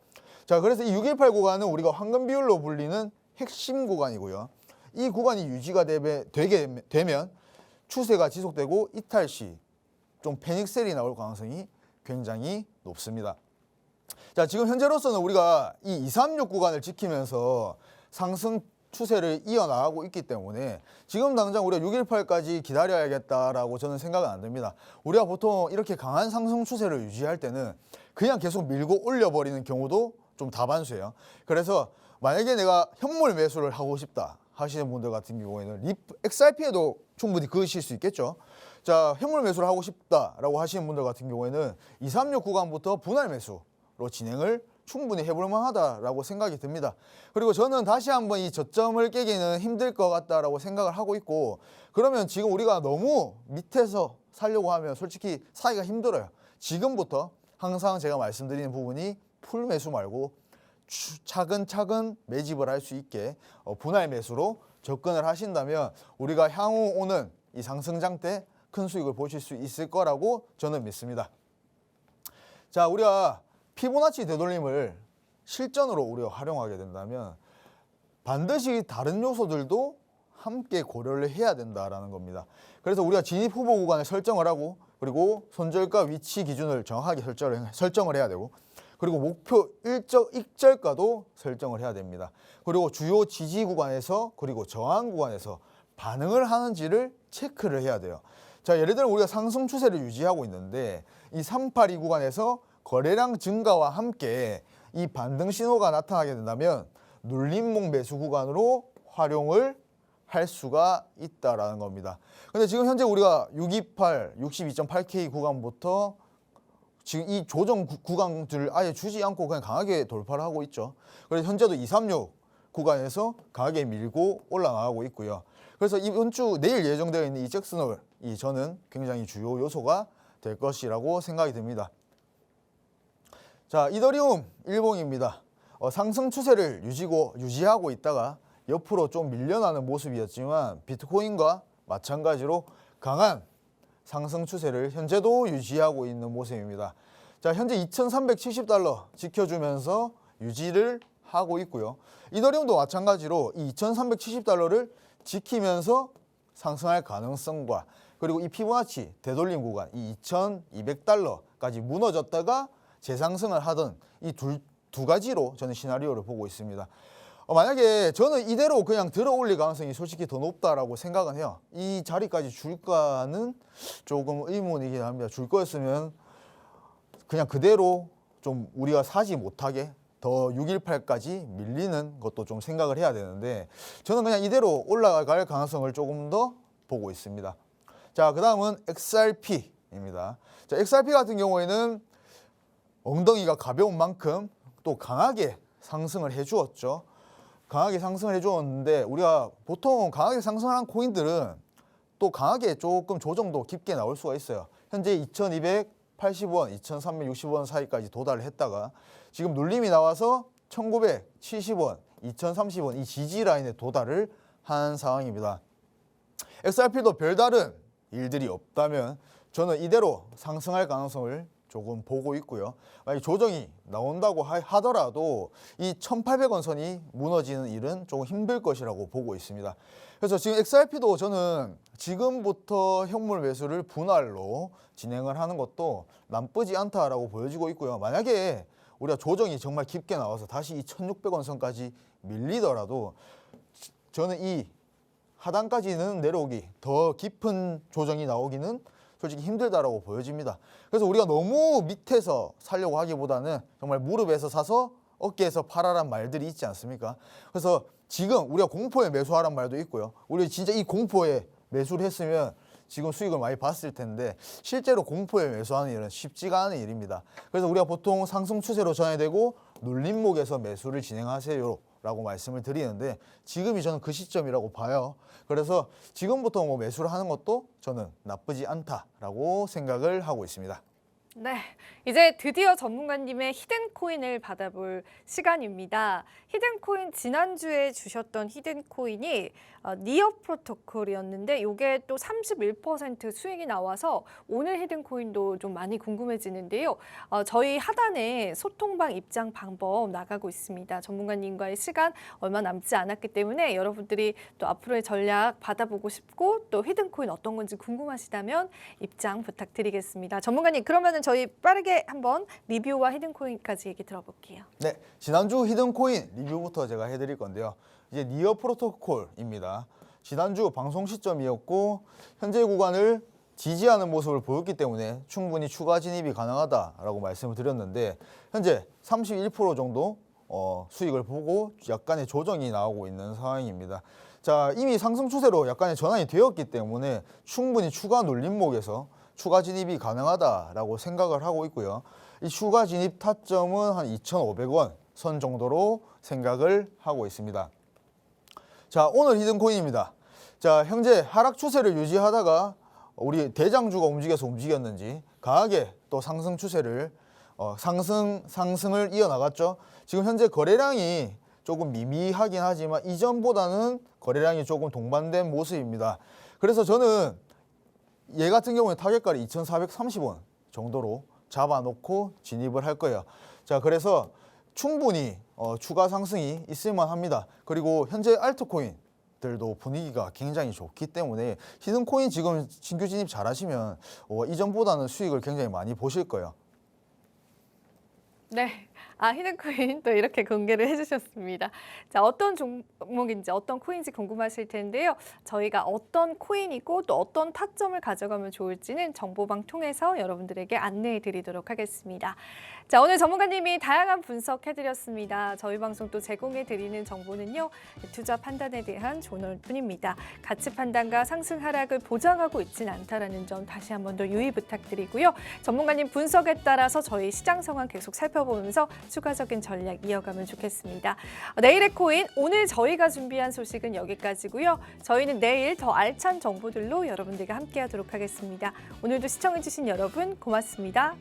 B: 자, 그래서 이 618 구간은 우리가 황금 비율로 불리는 핵심 구간이고요. 이 구간이 유지가 되게 되면 추세가 지속되고 이탈 시 좀 패닉셀이 나올 가능성이 굉장히 높습니다. 자, 지금 현재로서는 우리가 이 236 구간을 지키면서 상승 추세를 이어나가고 있기 때문에 지금 당장 우리가 618까지 기다려야겠다라고 저는 생각은 안 듭니다. 우리가 보통 이렇게 강한 상승 추세를 유지할 때는 그냥 계속 밀고 올려버리는 경우도 좀 다반수예요. 그래서 만약에 내가 현물 매수를 하고 싶다 하시는 분들 같은 경우에는 XRP에도 충분히 그으실 수 있겠죠. 자, 현물 매수를 하고 싶다라고 하시는 분들 같은 경우에는 236 구간부터 분할 매수로 진행을 충분히 해볼 만하다라고 생각이 듭니다. 그리고 저는 다시 한번 이 저점을 깨기는 힘들 것 같다라고 생각을 하고 있고, 그러면 지금 우리가 너무 밑에서 사려고 하면 솔직히 사기가 힘들어요. 지금부터 항상 제가 말씀드리는 부분이 풀 매수 말고 차근차근 매집을 할 수 있게 분할 매수로 접근을 하신다면 우리가 향후 오는 이 상승장 때 큰 수익을 보실 수 있을 거라고 저는 믿습니다. 자, 우리가 피보나치 되돌림을 실전으로 우리가 활용하게 된다면 반드시 다른 요소들도 함께 고려를 해야 된다라는 겁니다. 그래서 우리가 진입 후보 구간을 설정을 하고, 그리고 손절가 위치 기준을 정확하게 설정을 해야 되고, 그리고 목표 익절가도 설정을 해야 됩니다. 그리고 주요 지지 구간에서 그리고 저항 구간에서 반응을 하는지를 체크를 해야 돼요. 자, 예를 들어 우리가 상승 추세를 유지하고 있는데 이 382 구간에서 거래량 증가와 함께 이 반등 신호가 나타나게 된다면 눌림목 매수 구간으로 활용을 할 수가 있다라는 겁니다. 근데 지금 현재 우리가 628, 62.8K 구간부터 지금 이 조정 구간들을 아예 주지 않고 그냥 강하게 돌파를 하고 있죠. 그래서 현재도 236 구간에서 강하게 밀고 올라가고 있고요. 그래서 이번 주 내일 예정되어 있는 이 잭슨홀이 저는 굉장히 주요 요소가 될 것이라고 생각이 듭니다. 자, 이더리움 일봉입니다. 상승 추세를 유지하고 있다가 옆으로 좀 밀려나는 모습이었지만 비트코인과 마찬가지로 강한 상승 추세를 현재도 유지하고 있는 모습입니다. 자, 현재 2,370달러 지켜주면서 유지를 하고 있고요. 이더리움도 마찬가지로 이 2,370달러를 지키면서 상승할 가능성과, 그리고 이 피보나치 되돌림 구간 이 2,200달러까지 무너졌다가 재상승을 하던 이 두 가지로 저는 시나리오를 보고 있습니다. 만약에 저는 이대로 그냥 들어 올릴 가능성이 솔직히 더 높다라고 생각은 해요. 이 자리까지 줄까는 조금 의문이긴 합니다. 줄 거였으면 그냥 그대로 좀 우리가 사지 못하게 더 618까지 밀리는 것도 좀 생각을 해야 되는데 저는 그냥 이대로 올라갈 가능성을 조금 더 보고 있습니다. 자, 그 다음은 XRP입니다. 자, XRP 같은 경우에는 엉덩이가 가벼운 만큼 또 강하게 상승을 해주었죠. 강하게 상승을 해주었는데 우리가 보통 강하게 상승한 코인들은 또 강하게 조금 조정도 깊게 나올 수가 있어요. 현재 2280원, 2360원 사이까지 도달을 했다가 지금 눌림이 나와서 1970원, 2030원 이 지지 라인에 도달을 한 상황입니다. XRP도 별다른 일들이 없다면 저는 이대로 상승할 가능성을 조금 보고 있고요. 만약 조정이 나온다고 하더라도 이 1,800원 선이 무너지는 일은 조금 힘들 것이라고 보고 있습니다. 그래서 지금 XRP도 저는 지금부터 현물 매수를 분할로 진행을 하는 것도 나쁘지 않다라고 보여지고 있고요. 만약에 우리가 조정이 정말 깊게 나와서 다시 이 1,600원 선까지 밀리더라도 저는 이 하단까지는 내려오기, 더 깊은 조정이 나오기는 솔직히 힘들다라고 보여집니다. 그래서 우리가 너무 밑에서 사려고 하기보다는 정말 무릎에서 사서 어깨에서 팔아란 말들이 있지 않습니까? 그래서 지금 우리가 공포에 매수하란 말도 있고요. 우리 진짜 이 공포에 매수를 했으면 지금 수익을 많이 봤을 텐데 실제로 공포에 매수하는 일은 쉽지가 않은 일입니다. 그래서 우리가 보통 상승 추세로 전환되고 눌림목에서 매수를 진행하세요 라고 말씀을 드리는데 지금이 저는 그 시점이라고 봐요. 그래서 지금부터 매수를 하는 것도 저는 나쁘지 않다라고 생각을 하고 있습니다.
A: 네, 이제 드디어 전문가님의 히든코인을 받아볼 시간입니다. 히든코인 지난주에 주셨던 히든코인이 니어 프로토콜이었는데 이게 또 31% 수익이 나와서 오늘 히든코인도 좀 많이 궁금해지는데요. 저희 하단에 소통방 입장 방법 나가고 있습니다. 전문가님과의 시간 얼마 남지 않았기 때문에 여러분들이 또 앞으로의 전략 받아보고 싶고 또 히든코인 어떤 건지 궁금하시다면 입장 부탁드리겠습니다. 전문가님 그러면은 저희 빠르게 한번 리뷰와 히든코인까지 얘기 들어볼게요.
B: 네, 지난주 히든코인 리뷰부터 제가 해드릴 건데요. 이제 니어 프로토콜입니다. 지난주 방송 시점이었고 현재 구간을 지지하는 모습을 보였기 때문에 충분히 추가 진입이 가능하다라고 말씀을 드렸는데 현재 31% 정도 수익을 보고 약간의 조정이 나오고 있는 상황입니다. 자, 이미 상승 추세로 약간의 전환이 되었기 때문에 충분히 추가 눌림목에서 추가 진입이 가능하다라고 생각을 하고 있고요. 이 추가 진입 타점은 한 2,500원 선 정도로 생각을 하고 있습니다. 자, 오늘 히든코인입니다. 자, 현재 하락 추세를 유지하다가 우리 대장주가 움직였는지 강하게 또 상승 추세를 상승을 이어나갔죠. 지금 현재 거래량이 조금 미미하긴 하지만 이전보다는 거래량이 조금 동반된 모습입니다. 그래서 저는 얘 같은 경우에 타겟가를 2,430원 정도로 잡아놓고 진입을 할 거예요. 자, 그래서 충분히 추가 상승이 있을만 합니다. 그리고 현재 알트코인들도 분위기가 굉장히 좋기 때문에 히든코인 지금 신규 진입 잘 하시면 이전보다는 수익을 굉장히 많이 보실 거예요.
A: 네. 히든코인 또 이렇게 공개를 해주셨습니다. 자, 어떤 종목인지 어떤 코인인지 궁금하실 텐데요. 저희가 어떤 코인이고 또 어떤 타점을 가져가면 좋을지는 정보방 통해서 여러분들에게 안내해 드리도록 하겠습니다. 자, 오늘 전문가님이 다양한 분석해드렸습니다. 저희 방송 또 제공해 드리는 정보는요. 투자 판단에 대한 조언뿐입니다. 가치 판단과 상승 하락을 보장하고 있지는 않다라는 점 다시 한 번 더 유의 부탁드리고요. 전문가님 분석에 따라서 저희 시장 상황 계속 살펴보면서 추가적인 전략 이어가면 좋겠습니다. 내일의 코인, 오늘 저희가 준비한 소식은 여기까지고요. 저희는 내일 더 알찬 정보들로 여러분들과 함께하도록 하겠습니다. 오늘도 시청해주신 여러분 고맙습니다.